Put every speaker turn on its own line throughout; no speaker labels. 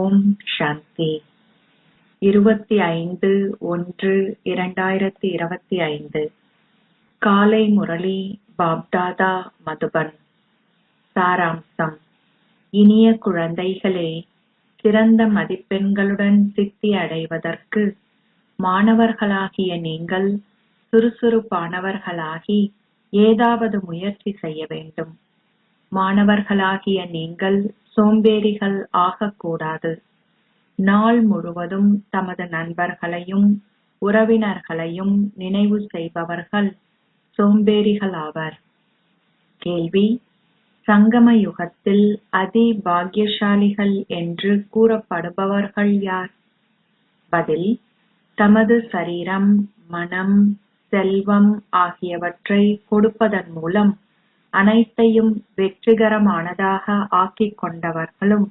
ஓம் சாந்தி. 25-1-2025 காலை முரளி பாப்தாதா மதுபன். சாராம்சம். இனிய குழந்தைகளே, சிறந்த மதிப்பெண்களுடன் சித்தி அடைவதற்கு மாணவர்களாகிய நீங்கள் சுறுசுறுப்பானவர்களாகி ஏதாவது முயற்சி செய்ய வேண்டும். மாணவர்களாகிய நீங்கள் சோம்பேறிகள் ஆகக்கூடாது. நாள் முழுவதும் தமது நண்பர்களையும் உறவினர்களையும் நினைவு செய்பவர்கள் சோம்பேறிகள் ஆவர். கேள்வி: சங்கம யுகத்தில் அதி பாக்கியசாலிகள் என்று கூறப்படுபவர்கள் யார்? பதில்: தமது சரீரம், மனம், செல்வம் ஆகியவற்றை கொடுப்பதன் மூலம் அனைத்தையும் வெற்றிகரமானதாக ஆக்கிக் கொண்டவர்களும்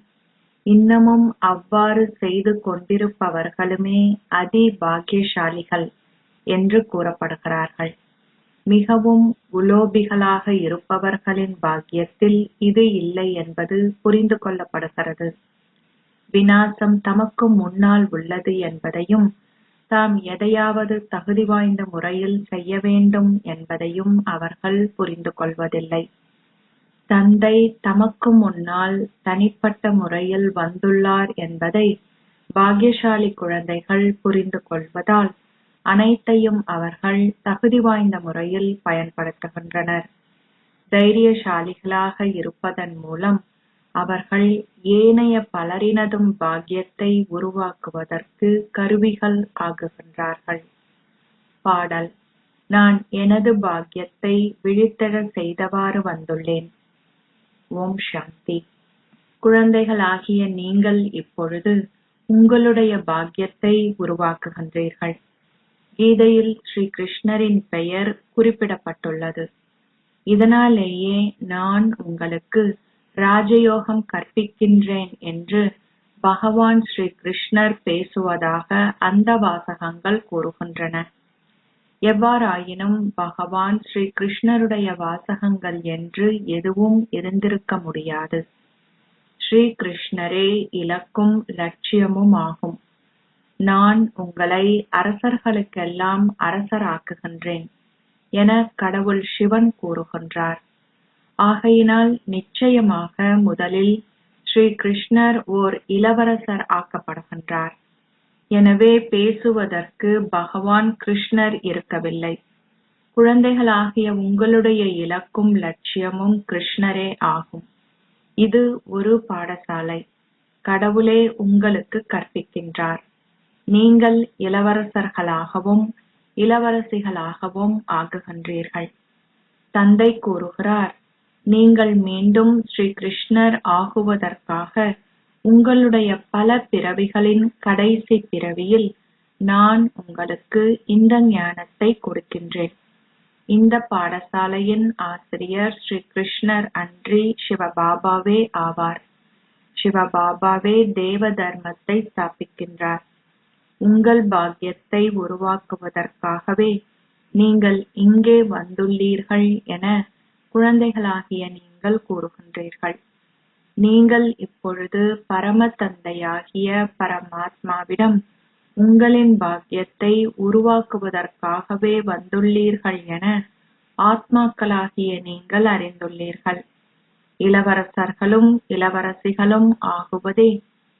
இன்னமும் அவ்வாறு செய்து கொண்டிருப்பவர்களுமே அதி பாக்கியசாலிகள் என்று கூறப்படுகிறார்கள். மிகவும் உலோபிகளாக இருப்பவர்களின் பாக்கியத்தில் இது இல்லை என்பது புரிந்து கொள்ளப்படுகிறது. விநாசம் தமக்கு முன்னால் உள்ளது என்பதையும் தாம் எதையாவது தகுதி வாய்ந்த முறையில் செய்ய வேண்டும் என்பதையும் அவர்கள் புரிந்து கொள்வதில்லை. தந்தை தமக்கு முன்னால் தனிப்பட்ட முறையில் வந்துள்ளார் என்பதை பாக்கியசாலி குழந்தைகள் புரிந்து கொள்வதால் அனைத்தையும் அவர்கள் தகுதி வாய்ந்த முறையில் பயன்படுத்துகின்றனர். தைரியசாலிகளாக இருப்பதன் மூலம் அவர்கள் ஏனைய பலரினதும் பாக்கியத்தை உருவாக்குவதற்கு கருவிகள் ஆகுகின்றார்கள். பாடல்: நான் எனது பாக்கியத்தை விழித்தெழ செய்தவாறு வந்துள்ளேன். ஓம் சாந்தி. குழந்தைகளாகிய நீங்கள் இப்பொழுது உங்களுடைய பாக்கியத்தை உருவாக்குகின்றீர்கள். கீதையில் ஸ்ரீ கிருஷ்ணரின் பெயர் குறிப்பிடப்பட்டுள்ளது. இதனாலேயே நான் உங்களுக்கு ராஜயோகம் கற்பிக்கின்றேன் என்று பகவான் ஸ்ரீ கிருஷ்ணர் பேசுவதாக அந்த வாசகங்கள் கூறுகின்றன. எவ்வாறாயினும் பகவான் ஸ்ரீ கிருஷ்ணருடைய வாசகங்கள் என்று எதுவும் இருந்திருக்க முடியாது. ஸ்ரீ கிருஷ்ணரே இலக்கும் லட்சியமும் ஆகும். நான் உங்களை அரசர்களுக்கெல்லாம் அரசராக்குகின்றேன் என கடவுள் சிவன் கூறுகின்றார். ஆகையினால் நிச்சயமாக முதலில் ஸ்ரீ கிருஷ்ணர் ஓர் இளவரசர் ஆக்கப்படுகின்றார். எனவே பேசுவதற்கு பகவான் கிருஷ்ணர் இருக்கவில்லை. குழந்தைகளாகிய உங்களுடைய இலக்கும் லட்சியமும் கிருஷ்ணரே ஆகும். இது ஒரு பாடசாலை. கடவுளே உங்களுக்கு கற்பிக்கின்றார். நீங்கள் இளவரசர்களாகவும் இளவரசிகளாகவும் ஆகுகின்றீர்கள். தந்தை கூறுகிறார், நீங்கள் மீண்டும் ஸ்ரீ கிருஷ்ணர் ஆகுவதற்காக உங்களுடைய பல பிறவிகளின் கடைசி பிறவியில் நான் உங்களுக்கு இந்த ஞானத்தை கொடுக்கின்றேன். இந்த பாடசாலையின் ஆசிரியர் ஸ்ரீ கிருஷ்ணர் அன்றி சிவபாபாவே ஆவார். சிவபாபாவே தேவ தர்மத்தை ஸ்தாபிக்கின்றார். உங்கள் பாக்கியத்தை உருவாக்குவதற்காகவே நீங்கள் இங்கே வந்துள்ளீர்கள் என குழந்தைகளாகிய நீங்கள் கூறுகின்றீர்கள். நீங்கள் இப்பொழுது பரம தந்தையாகிய பரமாத்மாவிடம் உங்களின் பாக்கியத்தை உருவாக்குவதற்காகவே வந்துள்ளீர்கள் என ஆத்மாக்களாகிய நீங்கள் அறிந்துள்ளீர்கள். இளவரசர்களும் இளவரசிகளும் ஆகுவதே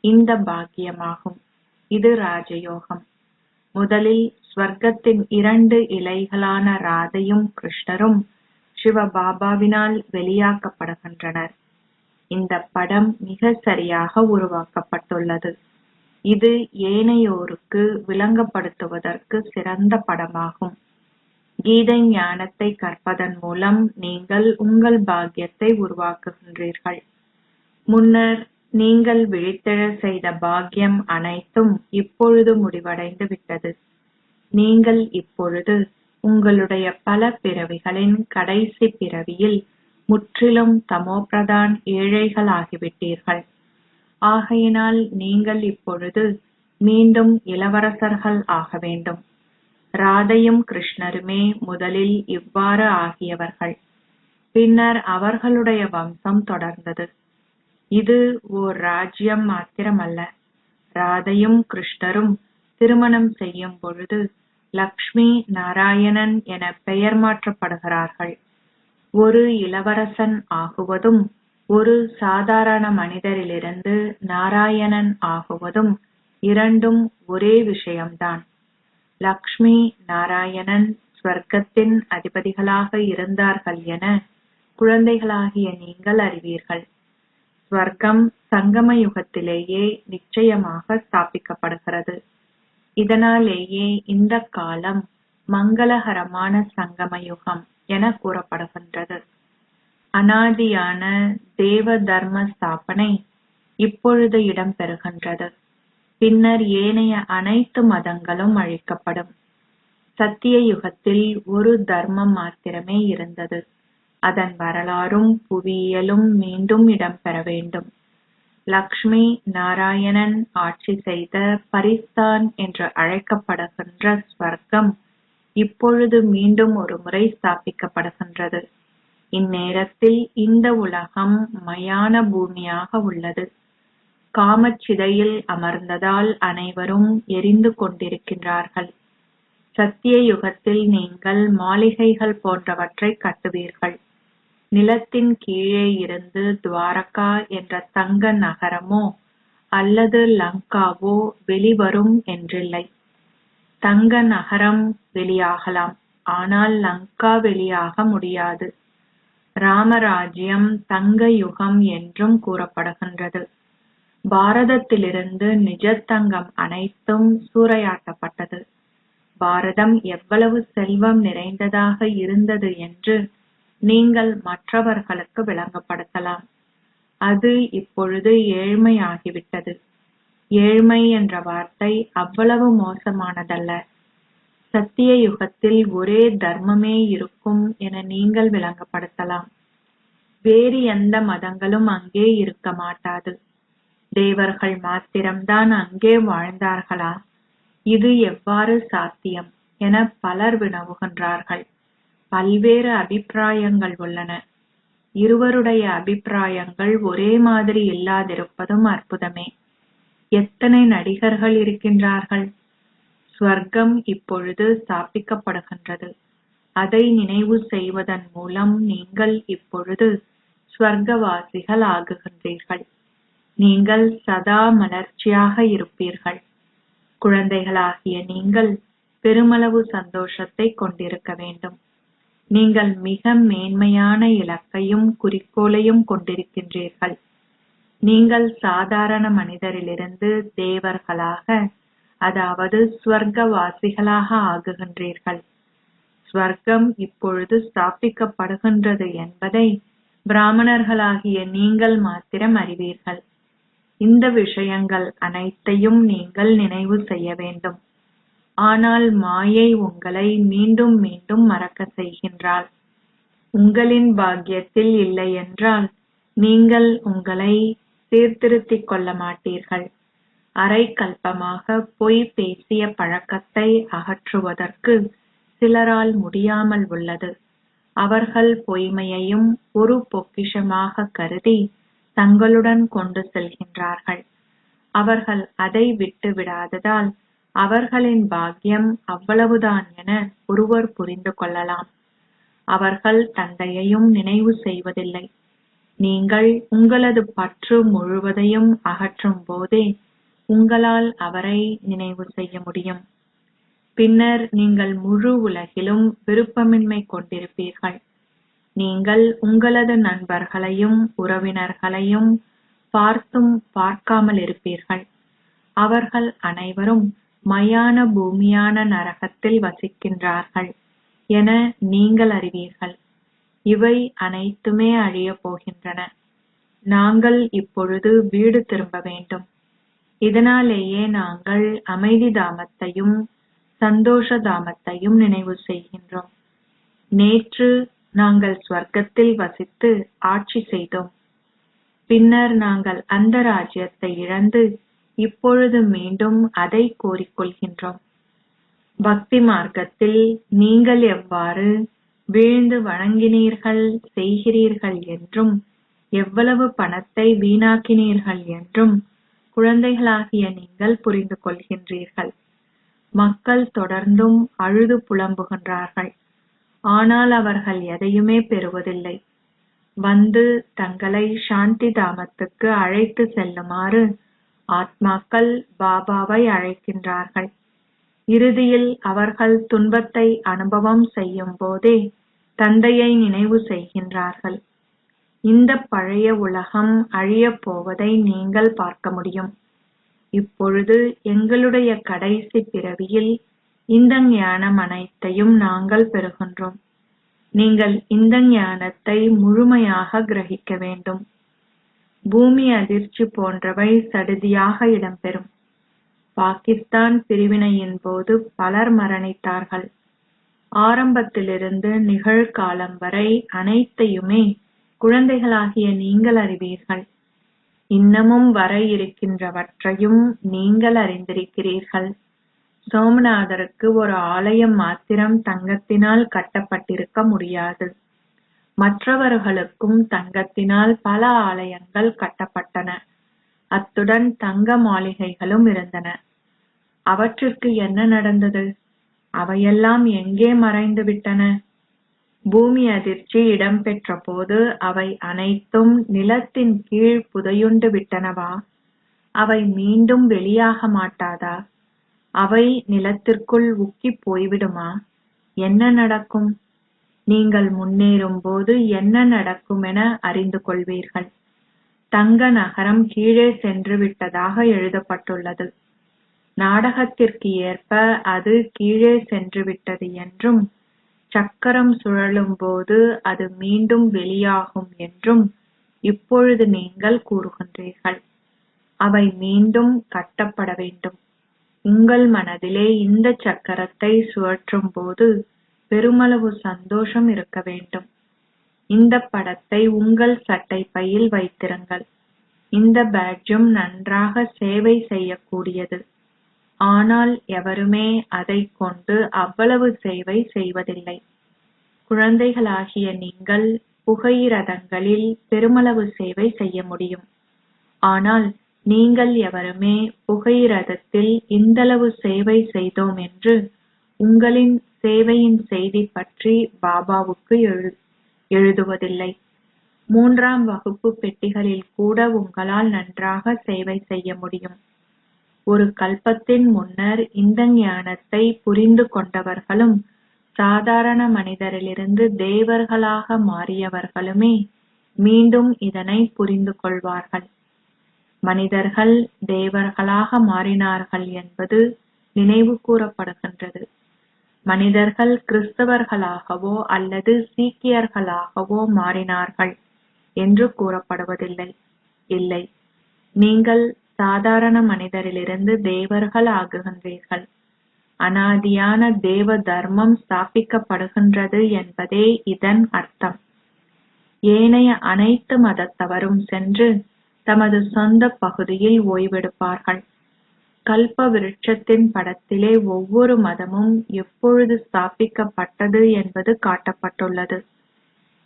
இந்த பாக்கியமாகும். இது ராஜயோகம். முதலில் ஸ்வர்க்கத்தின் 2 இலைகளான ராதையும் கிருஷ்ணரும் சிவபாபாவினால் வெளியாக்கப்படுகின்றனர். இந்த படம் மிக சரியாக உருவாக்கப்பட்டுள்ளது. இது ஏனையோருக்கு விளங்கப்படுத்துவதற்கு சிறந்த படமாகும். கீதை ஞானத்தை கற்பதன் மூலம் நீங்கள் உங்கள் பாக்கியத்தை உருவாக்குகின்றீர்கள். முன்னர் நீங்கள் விழித்தெழ செய்த பாக்கியம் அனைத்தும் இப்பொழுது முடிவடைந்து விட்டது. நீங்கள் இப்பொழுது உங்களுடைய பல பிறவிகளின் கடைசி பிறவியில் முற்றிலும் தமோபிரதான் ஏழைகளாகிவிட்டீர்கள். ஆகையினால் நீங்கள் இப்பொழுது மீண்டும் இளவரசர்கள் ஆக வேண்டும். ராதையும் கிருஷ்ணருமே முதலில் இவ்வாறு ஆகியவர்கள். பின்னர் அவர்களுடைய வம்சம் தொடர்ந்தது. இது ஓர் ராஜ்யம் மாத்திரமல்ல, ராதையும் கிருஷ்ணரும் திருமணம் செய்யும் பொழுது லக்ஷ்மி நாராயணன் என பெயர் மாற்றப்படுகிறார்கள். ஒரு இளவரசன் ஆகுவதும் ஒரு சாதாரண மனிதரிலிருந்து நாராயணன் ஆகுவதும் இரண்டும் ஒரே விஷயம்தான். லக்ஷ்மி நாராயணன் ஸ்வர்க்கத்தின் அதிபதிகளாக இருந்தார்கள் என குழந்தைகளாகிய நீங்கள் அறிவீர்கள். ஸ்வர்க்கம் சங்கம யுகத்திலேயே நிச்சயமாக ஸ்தாபிக்கப்படுகிறது. இதனாலேயே இந்த காலம் மங்களகரமான சங்கம யுகம் என கூறப்படுகின்றது. அனாதியான தேவ தர்ம ஸ்தாபனை இப்பொழுது இடம்பெறுகின்றது. பின்னர் ஏனைய அனைத்து மதங்களும் அழிக்கப்படும். சத்திய யுகத்தில் ஒரு தர்மம் மாத்திரமே இருந்தது. அதன் வரலாறும் புவியியலும் மீண்டும் இடம்பெற வேண்டும். லக்ஷ்மி நாராயணன் ஆட்சி செய்த பரிஸ்தான் என்று அழைக்கப்படுகின்ற ஸ்வர்க்கம் இப்பொழுது மீண்டும் ஒரு முறை ஸ்தாபிக்கப்படுகின்றது. இந்நேரத்தில் இந்த உலகம் மயான பூமியாக உள்ளது. காமச்சிதையில் அமர்ந்ததால் அனைவரும் எரிந்து கொண்டிருக்கின்றார்கள். சத்திய யுகத்தில் நீங்கள் மாளிகைகள் போன்றவற்றை கட்டுவீர்கள். நிலத்தின் கீழே இருந்து துவாரகா என்ற தங்க நகரமோ அல்லது லங்காவோ வெளிவரும் என்றில்லை. தங்க நகரம் வெளியாகலாம், ஆனால் லங்கா வெளியாக முடியாது. ராமராஜ்யம் தங்க யுகம் என்றும் கூறப்படுகின்றது. பாரதத்திலிருந்து நிஜத்தங்கம் அனைத்தும் சூறையாட்டப்பட்டது. பாரதம் எவ்வளவு செல்வம் நிறைந்ததாக இருந்தது என்று நீங்கள் மற்றவர்களுக்கு விளங்கப்படுத்தலாம். அது இப்பொழுது ஏழ்மையாகிவிட்டது. ஏழ்மை என்ற வார்த்தை அவ்வளவு மோசமானதல்ல. சத்திய யுகத்தில் ஒரே தர்மமே இருக்கும் என நீங்கள் விளங்கப்படுத்தலாம். வேறு எந்த மதங்களும் அங்கே இருக்க மாட்டாது. தேவர்கள் மாத்திரம்தான் அங்கே வாழ்ந்தார்களா? இது எவ்வாறு சாத்தியம் என பலர் வினவுகின்றார்கள். பல்வேறு அபிப்பிராயங்கள் உள்ளன. இருவருடைய அபிப்பிராயங்கள் ஒரே மாதிரி இல்லாதிருப்பதும் அற்புதமே. எத்தனை நடிகர்கள் இருக்கின்றார்கள்! ஸ்வர்க்கம் இப்பொழுது ஸ்தாபிக்கப்படுகின்றது. அதை நினைவு செய்வதன் மூலம் நீங்கள் இப்பொழுது ஸ்வர்க்கவாசிகள் ஆகுகின்றீர்கள். நீங்கள் சதா மலர்ச்சியாக இருப்பீர்கள். குழந்தைகளாகிய நீங்கள் பெருமளவு சந்தோஷத்தை கொண்டிருக்க வேண்டும். நீங்கள் மிக மேன்மையான இலக்கையும் குறிக்கோளையும் கொண்டிருக்கின்றீர்கள். நீங்கள் சாதாரண மனிதரிலிருந்து தேவர்களாக, அதாவது ஸ்வர்க்கவாசிகளாக ஆகுகின்றீர்கள். ஸ்வர்க்கம் இப்பொழுது ஸ்தாபிக்கப்படுகின்றது என்பதை பிராமணர்களாகிய நீங்கள் மாத்திரம் அறிவீர்கள். இந்த விஷயங்கள் அனைத்தையும் நீங்கள் நினைவு செய்ய வேண்டும். ஆனால் மாயை உங்களை மீண்டும் மீண்டும் மறக்க செய்கின்றாள். உங்களின் பாக்கியத்தில் இல்லை என்றால் நீங்கள் உங்களை சீர்திருத்திக் கொள்ள மாட்டீர்கள். அரை கல்பமாக பொய் பேசிய பழக்கத்தை அகற்றுவதற்கு சிலரால் முடியாமல் உள்ளது. அவர்கள் பொய்மையையும் ஒரு பொக்கிஷமாக கருதி தங்களுடன் கொண்டு செல்கின்றார்கள். அவர்கள் அதை விட்டு விடாததால் அவர்களின் பாக்கியம் அவ்வளவுதான் என ஒருவர் புரிந்து கொள்ளலாம். அவர்கள் தந்தையையும் நினைவு செய்வதில்லை. நீங்கள் உங்களது பற்று முழுவதையும் அகற்றும் போதே உங்களால் அவரை நினைவு செய்ய முடியும். பின்னர் நீங்கள் முழு உலகிலும் விருப்பமின்மை கொண்டிருப்பீர்கள். நீங்கள் உங்களது நண்பர்களையும் உறவினர்களையும் பார்த்தும் பார்க்காமல் இருப்பீர்கள். அவர்கள் அனைவரும் மயான பூமியான நரகத்தில் வசிக்கின்றார்கள் என நீங்கள் அறிவீர்கள். இவை அனைத்துமே அழியப் போகின்றன. நாங்கள் இப்பொழுது வீடு திரும்ப வேண்டும். இதனாலேயே நாங்கள் அமைதி தாமத்தையும் சந்தோஷ தாமத்தையும் நினைவு செய்கின்றோம். நேற்று நாங்கள் ஸ்வர்க்கத்தில் வசித்து ஆட்சி செய்தோம். பின்னர் நாங்கள் அந்த ராஜ்யத்தை இழந்து இப்பொழுது மீண்டும் அதை கோரிக்கொள்கின்றோம். பக்தி மார்க்கத்தில் நீங்கள் எவ்வாறு வீழ்ந்து வணங்கினீர்கள் செய்கிறீர்கள் என்றும் எவ்வளவு பணத்தை வீணாக்கினீர்கள் என்றும் குழந்தைகளாகிய நீங்கள் புரிந்து கொள்கின்றீர்கள். மக்கள் தொடர்ந்தும் அழுது புலம்புகின்றார்கள். ஆனால் அவர்கள் எதையுமே பெறுவதில்லை. வந்து தங்களை சாந்தி தாமத்துக்கு அழைத்து செல்லுமாறு ஆத்மாக்கள் பாபாவை அழைக்கின்றார்கள். இறுதியில் அவர்கள் துன்பத்தை அனுபவம் செய்யும் போதே தந்தையை நினைவு செய்கின்றார்கள். இந்த பழைய உலகம் அழியப் போவதை நீங்கள் பார்க்க முடியும். இப்பொழுது எங்களுடைய கடைசி பிறவியில் இந்த ஞானம் அனைத்தையும் நாங்கள் பெறுகின்றோம். நீங்கள் இந்த ஞானத்தை முழுமையாக கிரகிக்க வேண்டும். பூமி அதிர்ச்சி போன்றவை சடுதியாக இடம்பெறும். பாகிஸ்தான் பிரிவினையின் போது பலர் மரணித்தார்கள். ஆரம்பத்திலிருந்து நிகழ்காலம் வரை அனைத்தையுமே குழந்தைகளாகிய நீங்கள் அறிவீர்கள். இன்னமும் வர இருக்கின்றவற்றையும் நீங்கள் அறிந்திருக்கிறீர்கள். சோமநாதருக்கு ஒரு ஆலயம் மாத்திரம் தங்கத்தினால் கட்டப்பட்டிருக்க முடியாது. மற்றவர்களுக்கும் தங்கத்தினால் பல ஆலயங்கள் கட்டப்பட்டன. அத்துடன் தங்க மாளிகைகளும் இருந்தன. அவற்றிற்கு என்ன நடந்தது? அவையெல்லாம் எங்கே மறைந்து விட்டன? பூமி அதிர்ச்சி இடம்பெற்ற போது அவை அனைத்தும் நிலத்தின் கீழ் புதையுண்டு விட்டனவா? அவை மீண்டும் வெளியாக மாட்டாதா? அவை நிலத்திற்குள் உக்கி போய்விடுமா? என்ன நடக்கும்? நீங்கள் முன்னேறும் போது என்ன நடக்கும் என அறிந்து கொள்வீர்கள். தங்க நகரம் கீழே சென்று விட்டதாக எழுதப்பட்டுள்ளது. நாடகத்திற்கு ஏற்ப அது கீழே சென்று விட்டது என்றும், சக்கரம் சுழலும் போது அது மீண்டும் வெளியாகும் என்றும் இப்பொழுது நீங்கள் கூறுகின்றீர்கள். அவை மீண்டும் கட்டப்பட வேண்டும். உங்கள் மனதிலே இந்த சக்கரத்தை சுழற்றும் போது பெருமளவு சந்தோஷம் இருக்க வேண்டும். இந்த படத்தை உங்கள் சட்டை பையில் வைத்திருங்கள். இந்த பேட்ஜும் நன்றாக சேவை செய்யக்கூடியது. ஆனால் எவருமே அதை கொண்டு அவ்வளவு சேவை செய்வதில்லை. குழந்தைகளாகிய நீங்கள் புகையிரதங்களில் பெருமளவு சேவை செய்ய முடியும். ஆனால் நீங்கள் எவருமே புகையிரதத்தில் இந்தளவு சேவை செய்தோம் என்று உங்களின் சேவையின் செய்தி பற்றி பாபாவுக்கு எழுதுவதில்லை. 3ஆம் வகுப்பு பெட்டிகளில் கூட உங்களால் நன்றாக சேவை செய்ய முடியும். ஒரு கல்பத்தின் முன்னர் இந்த ஞானத்தை புரிந்து கொண்டவர்களும் சாதாரண மனிதரிலிருந்து தேவர்களாக மாறியவர்களுமே மீண்டும் இதனை புரிந்து கொள்வார்கள். மனிதர்கள் தேவர்களாக மாறினார்கள் என்பது நினைவு கூறப்படுகின்றது. மனிதர்கள் கிறிஸ்தவர்களாகவோ அல்லது சீக்கியர்களாகவோ மாறினார்கள் என்று கூறப்படுவதில்லை. இல்லை, நீங்கள் சாதாரண மனிதரிலிருந்து தேவர்கள் ஆகுகின்றீர்கள். அனாதியான தேவ தர்மம் ஸ்தாபிக்கப்படுகின்றது என்பதே இதன் அர்த்தம். ஏனைய அனைத்து மதத்தவரும் சென்று தமது சொந்த பகுதியில் ஓய்வெடுப்பார்கள். கல்ப விருட்சத்தின் படத்திலே ஒவ்வொரு மதமும் எப்பொழுது ஸ்தாபிக்கப்பட்டது என்பது காட்டப்பட்டுள்ளது.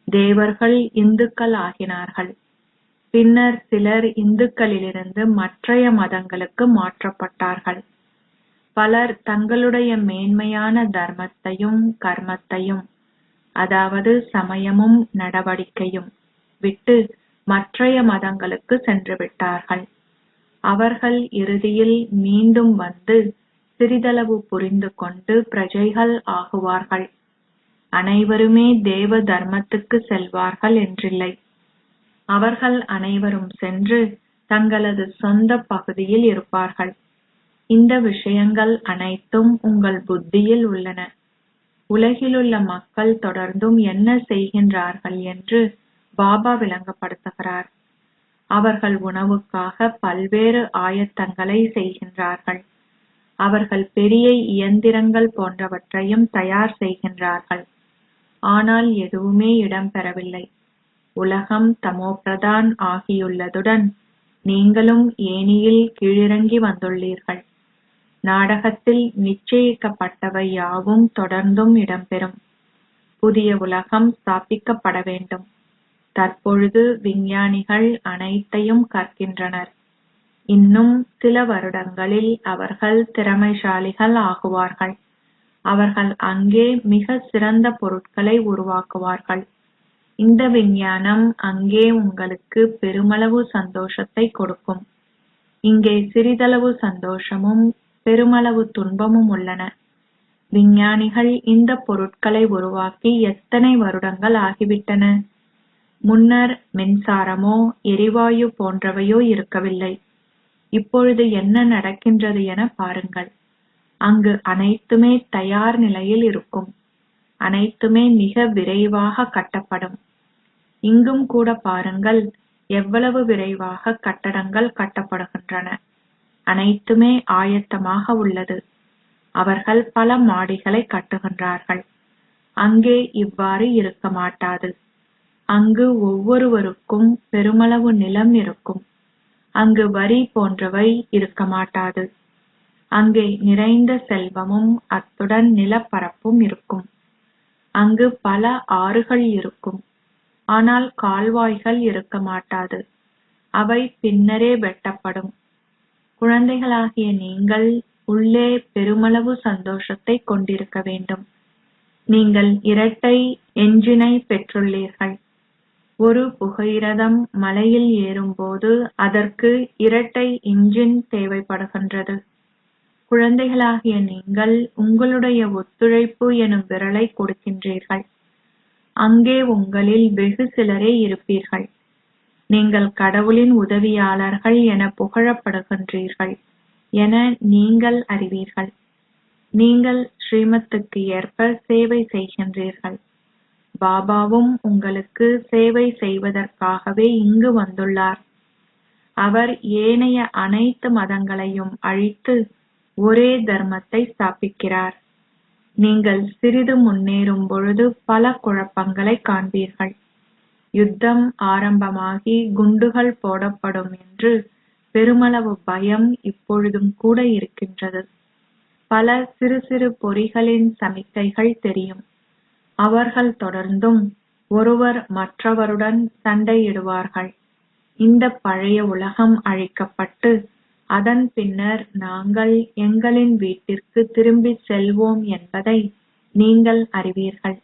தேவர்கள் இந்துக்கள் ஆகினார்கள். பின்னர் சிலர் இந்துக்களிலிருந்து மற்றைய மதங்களுக்கு மாற்றப்பட்டார்கள். பலர் தங்களுடைய மேன்மையான தர்மத்தையும் கர்மத்தையும், அதாவது சமயமும் நடவடிக்கையும் விட்டு மற்றைய மதங்களுக்கு சென்று விட்டார்கள். அவர்கள் இறுதியில் மீண்டும் வந்து சிறிதளவு புரிந்து கொண்டு பிரஜைகள் ஆகுவார்கள். அனைவருமே தேவ தர்மத்துக்கு செல்வார்கள் என்றில்லை. அவர்கள் அனைவரும் சென்று தங்களது சொந்த பகுதியில் இருப்பார்கள். இந்த விஷயங்கள் அனைத்தும் உங்கள் புத்தியில் உள்ளன. உலகிலுள்ள மக்கள் தொடர்ந்தும் என்ன செய்கின்றார்கள் என்று பாபா விளங்கப்படுத்துகிறார். அவர்கள் உணவுக்காக பல்வேறு ஆயத்தங்களை செய்கின்றார்கள். அவர்கள் பெரிய இயந்திரங்கள் போன்றவற்றையும் தயார் செய்கின்றார்கள். ஆனால் எதுவுமே இடம்பெறவில்லை. உலகம் தமோபிரதான் ஆகியுள்ளதுடன் நீங்களும் ஏணியில் கீழிறங்கி வந்துள்ளீர்கள். நாடகத்தில் நிச்சயிக்கப்பட்டவை யாவும் தொடர்ந்தும் இடம்பெறும். புதிய உலகம் ஸ்தாபிக்கப்பட வேண்டும். தற்பொழுது விஞ்ஞானிகள் அனைத்தையும் கற்கின்றனர். இன்னும் சில வருடங்களில் அவர்கள் திறமைசாலிகள் ஆகுவார்கள். அவர்கள் அங்கே மிக சிறந்த பொருட்களை உருவாக்குவார்கள். இந்த விஞ்ஞானம் அங்கே உங்களுக்கு பெருமளவு சந்தோஷத்தை கொடுக்கும். இங்கே சிறிதளவு சந்தோஷமும் பெருமளவு துன்பமும் உள்ளன. விஞ்ஞானிகள் இந்த பொருட்களை உருவாக்கி எத்தனை வருடங்கள் ஆகிவிட்டன? முன்னர் மின்சாரமோ எரிவாயு போன்றவையோ இருக்கவில்லை. இப்பொழுது என்ன நடக்கின்றது என பாருங்கள். அங்கு அனைத்துமே தயார் நிலையில் இருக்கும். அனைத்துமே மிக விரைவாக கட்டப்படும். இங்கும் கூட பாருங்கள், எவ்வளவு விரைவாக கட்டடங்கள் கட்டப்படுகின்றன. அனைத்துமே ஆயத்தமாக உள்ளது. அவர்கள் பல மாடிகளை கட்டுகின்றார்கள். அங்கே இவ்வாறு இருக்க மாட்டாது. அங்கு ஒவ்வொருவருக்கும் பெருமளவு நிலம் இருக்கும். அங்கு வரி போன்றவை இருக்க மாட்டாது. அங்கே நிறைந்த செல்வமும் அத்துடன் நிலப்பரப்பும் இருக்கும். அங்கு பல ஆறுகள் இருக்கும். ஆனால் கால்வாய்கள் இருக்க மாட்டாது. அவை பின்னரே வெட்டப்படும். குழந்தைகளாகிய நீங்கள் உள்ளே பெருமளவு சந்தோஷத்தை கொண்டிருக்க வேண்டும். நீங்கள் இரட்டை என்ஜினை பெற்றுள்ளீர்கள். ஒரு புகையிரதம் மலையில் ஏறும்போது அதற்கு இரட்டை இன்ஜின் தேவைப்படுகின்றது. குழந்தைகளாகிய நீங்கள் உங்களுடைய ஒத்துழைப்பு எனும் விரலை கொடுக்கின்றீர்கள். அங்கே உங்களில் வெகு சிலரே இருப்பீர்கள். நீங்கள் கடவுளின் உதவியாளர்கள் என புகழப்படுகின்றீர்கள் என நீங்கள் அறிவீர்கள். நீங்கள் ஸ்ரீமத்துக்கு ஏற்ப சேவை செய்கின்றீர்கள். பாபாவும் உங்களுக்கு சேவை செய்வதற்காகவே இங்கு வந்துள்ளார். அவர் ஏனைய அனைத்து மதங்களையும் அழித்து ஒரே தர்மத்தை ஸ்தாபிக்கிறார். நீங்கள் சிறிது முன்னேறும் பொழுது பல குழப்பங்களை காண்பீர்கள். யுத்தம் ஆரம்பமாகி குண்டுகள் போடப்படும் என்று பெருமளவு பயம் இப்பொழுதும் கூட இருக்கின்றது. பல சிறு சிறு பொறிகளின் சமிக்கைகள் தெரியும். அவர்கள் தொடர்ந்தும் ஒருவர் மற்றவருடன் சண்டையிடுவார்கள். இந்த பழைய உலகம் அழிக்கப்பட்டு அதன் பின்னர் நாங்கள் எங்களின் வீட்டிற்கு திரும்பிச் செல்வோம் என்பதை நீங்கள் அறிவீர்கள்.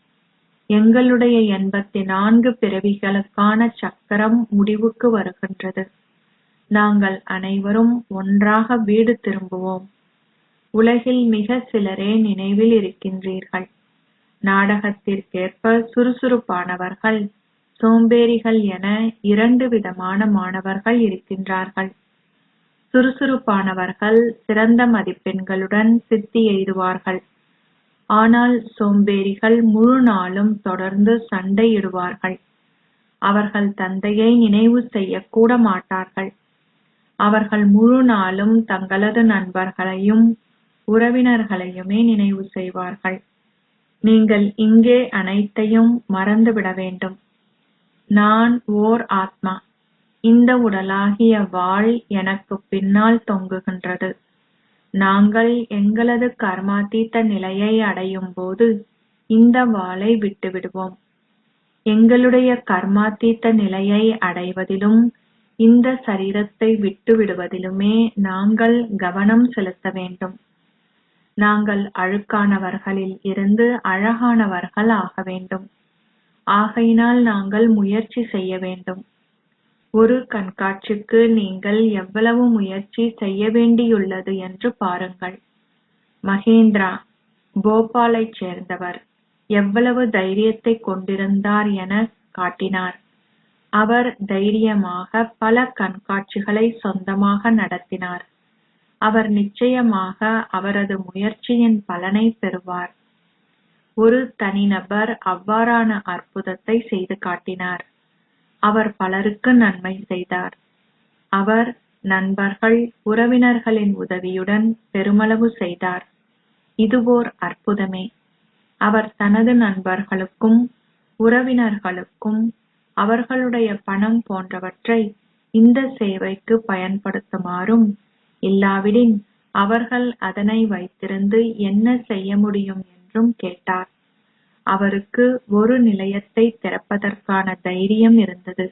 எங்களுடைய 84 பிறவிகளுக்கான சக்கரம் முடிவுக்கு வருகின்றது. நாங்கள் அனைவரும் ஒன்றாக வீடு திரும்புவோம். உலகில் மிக சிலரே நினைவில் இருக்கின்றீர்கள். நாடகத்திற்கேற்ப சுறுசுறுப்பானவர்கள், சோம்பேறிகள் என 2 விதமான மாணவர்கள் இருக்கின்றார்கள். சுறுசுறுப்பானவர்கள் சிறந்த மதிப்பெண்களுடன் சித்தி எய்துவார்கள். ஆனால் சோம்பேறிகள் முழு நாளும் தொடர்ந்து சண்டையிடுவார்கள். அவர்கள் தந்தையை நினைவு செய்யக்கூட மாட்டார்கள். அவர்கள் முழு நாளும் தங்களது நண்பர்களையும் உறவினர்களையுமே நினைவு செய்வார்கள். நீங்கள் இங்கே அனைத்தையும் மறந்துவிட வேண்டும். நான் ஓர் ஆத்மா. இந்த உடலாகிய வாள் எனக்கு பின்னால் தொங்குகின்றது. நாங்கள் எங்களது கர்மாதீத நிலையை அடையும் போது இந்த வாளை விட்டுவிடுவோம். எங்களுடைய கர்மாதீத நிலையை அடைவதிலும் இந்த சரீரத்தை விட்டுவிடுவதிலுமே நாங்கள் கவனம் செலுத்த வேண்டும். நாங்கள் அழுக்கானவர்களில் இருந்து அழகானவர்கள் ஆக வேண்டும். ஆகையினால் நாங்கள் முயற்சி செய்ய வேண்டும். ஒரு கண்காட்சிக்கு நீங்கள் எவ்வளவு முயற்சி செய்ய வேண்டியுள்ளது என்று பாருங்கள். மகேந்திரா, போபாலைச் சேர்ந்தவர், எவ்வளவு தைரியத்தை கொண்டிருந்தார் என காட்டினார். அவர் தைரியமாக பல கண்காட்சிகளை சொந்தமாக நடத்தினார். அவர் நிச்சயமாக அவரது முயற்சியின் பலனை பெறுவார். ஒரு தனிநபர் அவ்வாறான அற்புதத்தை செய்து காட்டினார். அவர் பலருக்கு நன்மை செய்தார். அவர் நண்பர்கள், உறவினர்களின் உதவியுடன் பெருமளவு செய்தார். இதுவோர் அற்புதமே. அவர் தனது நண்பர்களுக்கும் உறவினர்களுக்கும் அவர்களுடைய பணம் போன்றவற்றை இந்த சேவைக்கு பயன்படுத்துமாறும், இல்லாவிடின் அவர்கள் அதனை வைத்திருந்து என்ன செய்ய முடியும் என்றும் கேட்டார். அவருக்கு ஒரு நிலையத்தை திறப்பதற்கான தைரியம் இருந்தது.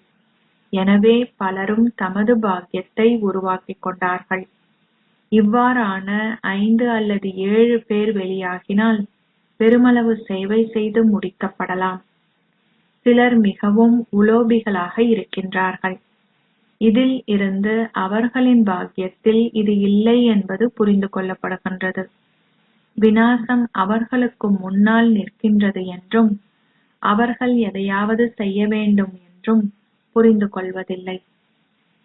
எனவே பலரும் தமது பாக்கியத்தை உருவாக்கிக் கொண்டார்கள். இவ்வாறான 5 அல்லது 7 பேர் வெளியாகினால் பெருமளவு சேவை செய்து முடிக்கப்படலாம். சிலர் மிகவும் உலோபிகளாக இருக்கின்றார்கள். இதில் இருந்து அவர்களின் பாக்கியத்தில் இது இல்லை என்பது புரிந்து கொள்ளப்படுகின்றது. விநாசம் அவர்களுக்கு முன்னால் நிற்கின்றது என்றும் அவர்கள் எதையாவது செய்ய வேண்டும் என்றும் புரிந்து கொள்வதில்லை.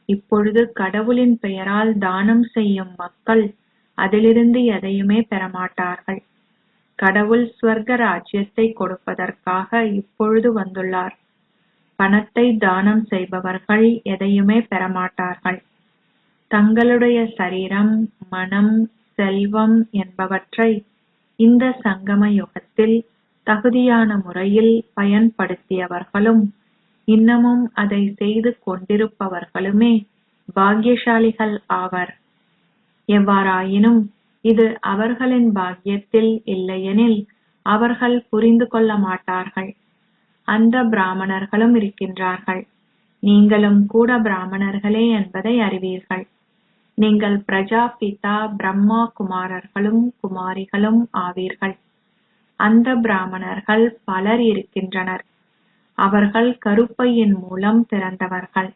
இப்பொழுது கடவுளின் பெயரால் தானம் செய்யும் மக்கள் அதிலிருந்து எதையுமே பெறமாட்டார்கள். கடவுள் ஸ்வர்க ராஜ்யத்தை கொடுப்பதற்காக இப்பொழுது வந்துள்ளார். பணத்தை தானம் செய்பவர்கள் எதையுமே பெறமாட்டார்கள். தங்களுடைய சரீரம், மனம், செல்வம் என்பவற்றை இந்த சங்கம யுகத்தில் தகுதியான முறையில் பயன்படுத்தியவர்களும் இன்னமும் அதை செய்து கொண்டிருப்பவர்களுமே பாக்கியசாலிகள் ஆவர். எவ்வாறாயினும் இது அவர்களின் பாக்கியத்தில் இல்லையெனில் அவர்கள் புரிந்து கொள்ள மாட்டார்கள். அந்த பிராமணர்களும் இருக்கின்றார்கள். நீங்களும் கூட பிராமணர்களே என்பதை அறிவீர்கள். நீங்கள் பிரஜாபிதா பிரம்மா குமாரர்களும் குமாரிகளும் ஆவீர்கள். அந்த பிராமணர்கள் பலர் இருக்கின்றனர். அவர்கள் கருப்பையின் மூலம் பிறந்தவர்கள்.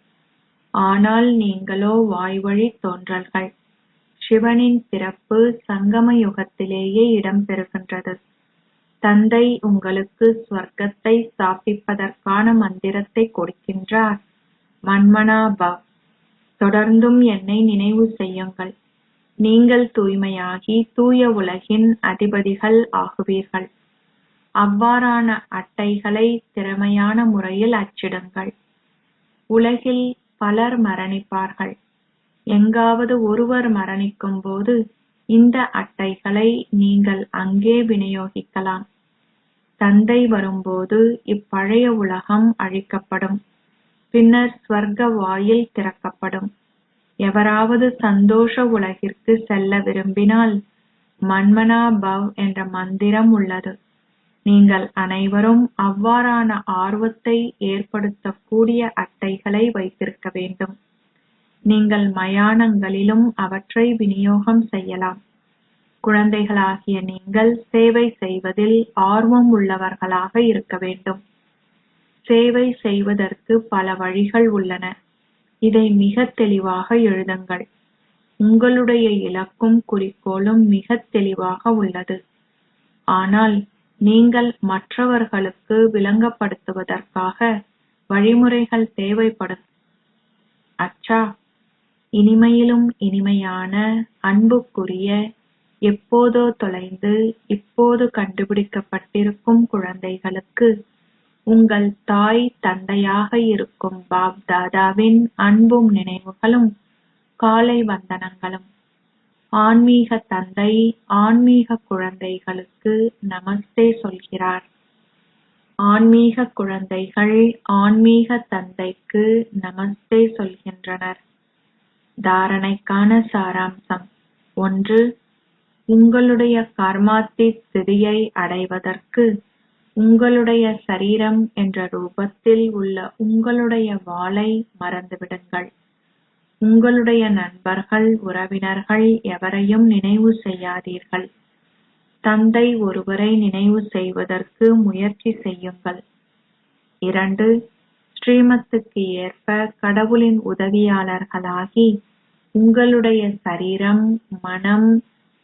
ஆனால் நீங்களோ வாய்வழி தோன்றல்கள். சிவனின் பிறப்பு சங்கம யுகத்திலேயே இடம்பெறுகின்றது. தந்தை உங்களுக்கு ஸ்வர்க்கத்தை ஸ்தாபிப்பதற்கான மந்திரத்தை கொடுக்கின்றார். மன்மனா பவ். தொடர்ந்தும் என்னை நினைவு செய்யுங்கள். நீங்கள் தூய்மையாகி தூய உலகின் அதிபதிகள் ஆகுவீர்கள். அவ்வாறான அட்டைகளை திறமையான முறையில் அச்சிடுங்கள். உலகில் பலர் மரணிப்பார்கள். எங்காவது ஒருவர் மரணிக்கும் போது இந்த அட்டைகளை நீங்கள் அங்கே விநியோகிக்கலாம். தந்தை வரும்போது இப்பழைய உலகம் அழிக்கப்படும். பின்னர் ஸ்வர்க்க வாயில் திறக்கப்படும். எவராவது சந்தோஷ உலகிற்கு செல்ல விரும்பினால் மன்மனா பவ் என்ற மந்திரம் உள்ளது. நீங்கள் அனைவரும் அவ்வாறான ஆர்வத்தை ஏற்படுத்தக்கூடிய அட்டைகளை வைத்திருக்க வேண்டும். நீங்கள் மயானங்களிலும் அவற்றை விநியோகம் செய்யலாம். குழந்தைகளாகிய நீங்கள் சேவை செய்வதில் ஆர்வம் உள்ளவர்களாக இருக்க வேண்டும். சேவை செய்வதற்கு பல வழிகள் உள்ளன. இதை மிக தெளிவாக எழுதுங்கள். உங்களுடைய இலக்கும் குறிக்கோளும் மிக தெளிவாக உள்ளது. ஆனால் நீங்கள் மற்றவர்களுக்கு விளங்கப்படுத்துவதற்காக வழிமுறைகள் தேவைப்படும். அச்சா, இனிமையிலும் இனிமையான அன்புக்குரிய, எப்போதோ தொலைந்து இப்போது கண்டுபிடிக்கப்பட்டிருக்கும் குழந்தைகளுக்கு உங்கள் தாய் தந்தையாக இருக்கும் பாப் தாதாவின் அன்பும் நினைவுகளும் காலை வந்தனங்களும். ஆன்மீக தந்தை ஆன்மீக குழந்தைகளுக்கு நமஸ்தே சொல்கிறார். ஆன்மீக குழந்தைகள் ஆன்மீக தந்தைக்கு நமஸ்தே சொல்கின்றனர். தாரணைக்கான சாராம்சம். 1. உங்களுடைய கர்மாத்தீத் ஸ்திதியை அடைவதற்கு உங்களுடைய சரீரம் என்ற ரூபத்தில் உள்ள உங்களுடைய வாளை மறந்துவிடுங்கள். உங்களுடைய நண்பர்கள், உறவினர்கள் எவரையும் நினைவு செய்யாதீர்கள். தந்தை ஒருவரை நினைவு செய்வதற்கு முயற்சி செய்யுங்கள். 2. ஸ்ரீமத்துக்கு ஏற்ப கடவுளின் உதவியாளர்களாகி உங்களுடைய சரீரம், மனம்,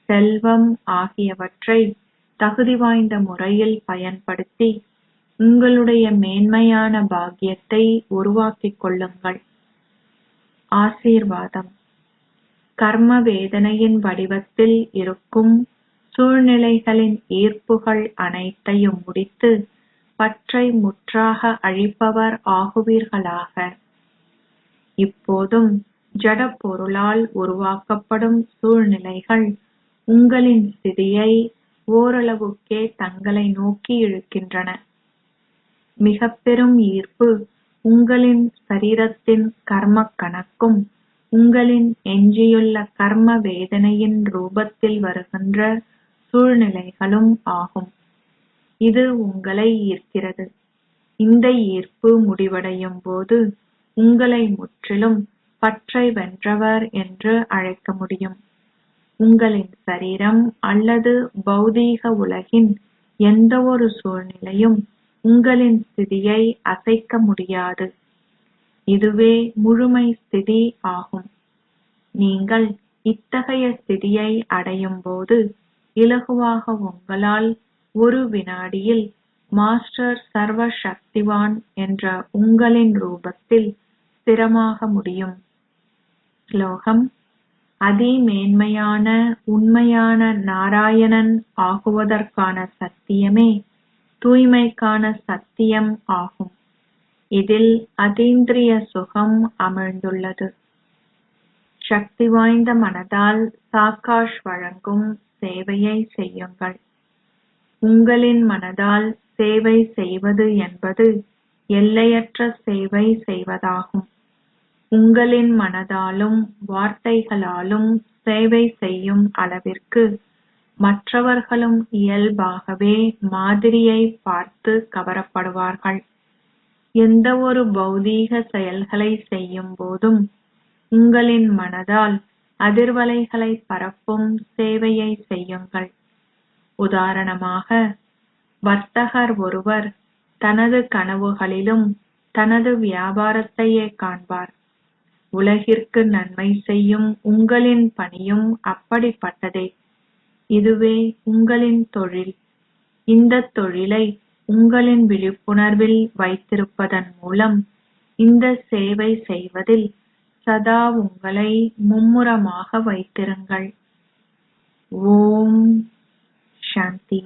செல்வம் ஆகியவற்றை தகுதி வாய்ந்த முறையில் பயன்படுத்தி உங்களுடைய மேன்மையான பாக்கியத்தை உருவாக்கிக் கொள்ளுங்கள். ஆசீர்வாதம். கர்ம வேதனையின் வடிவத்தில் இருக்கும் சூழ்நிலைகளின் ஈர்ப்புகள் அனைத்தையும் முடித்து பற்றை முற்றாக அழிப்பவர் ஆகுவீர்களாக. இப்போதும் ஜட பொருளால் உருவாக்கப்படும் சூழ்நிலைகள் உங்களின் ஸ்திதியை ஓரளவுக்கே தங்களை நோக்கி இழுக்கின்றன. மிக பெரும் ஈர்ப்பு உங்களின் சரீரத்தின் கர்ம கணக்கும் உங்களின் எஞ்சியுள்ள கர்ம வேதனையின் ரூபத்தில் வருகின்ற சூழ்நிலைகளும் ஆகும். இது உங்களை ஈர்க்கிறது. இந்த ஈர்ப்பு முடிவடையும் போது உங்களை முற்றிலும் பற்றை வென்றவர் என்று அழைக்க முடியும். உங்களின் சரீரம் அல்லது பௌதீக உலகின் எந்த ஒரு சூழ்நிலையும் உங்களின் ஸ்திதியை அசைக்க முடியாது. இதுவே முழுமை ஸ்திதி ஆகும். நீங்கள் இத்தகைய ஸ்திதியை அடையும் போது இலகுவாக உங்களால் ஒரு வினாடியில் மாஸ்டர் சர்வ சக்திவான் என்ற உங்களின் ரூபத்தில் ஸ்திரமாக முடியும். ஸ்லோகம்: அதிமேன்மையான உண்மையான நாராயணன் ஆகுவதற்கான சத்தியமே தூய்மைக்கான சத்தியம் ஆகும். இதில் அதீந்திரிய சுகம் அமிழ்ந்துள்ளது. சக்தி வாய்ந்த மனதால் சாக்காஷ் வழங்கும் சேவையை செய்யுங்கள். உங்களின் மனதால் சேவை செய்வது என்பது எல்லையற்ற சேவை செய்வதாகும். உங்களின் மனதாலும் வார்த்தைகளாலும் சேவை செய்யும் அளவிற்கு மற்றவர்களும் இயல்பாகவே மாதிரியை பார்த்து கவரப்படுவார்கள். எந்த ஒரு பௌதீக செயல்களை செய்யும் போதும் உங்களின் மனதால் அதிர்வலைகளை பரப்பும் சேவையை செய்யுங்கள். உதாரணமாக, வர்த்தகர் ஒருவர் தனது கனவுகளிலும் தனது வியாபாரத்தையே காண்பார். உலகிற்கு நன்மை செய்யும் உங்களின் பணியும் அப்படிப்பட்டதே. இதுவே உங்களின் தொழில். இந்த தொழிலை உங்களின் விழிப்புணர்வில் வைத்திருப்பதன் மூலம் இந்த சேவை செய்வதில் சதா உங்களை மும்முரமாக வைத்திருங்கள். ஓம் சாந்தி.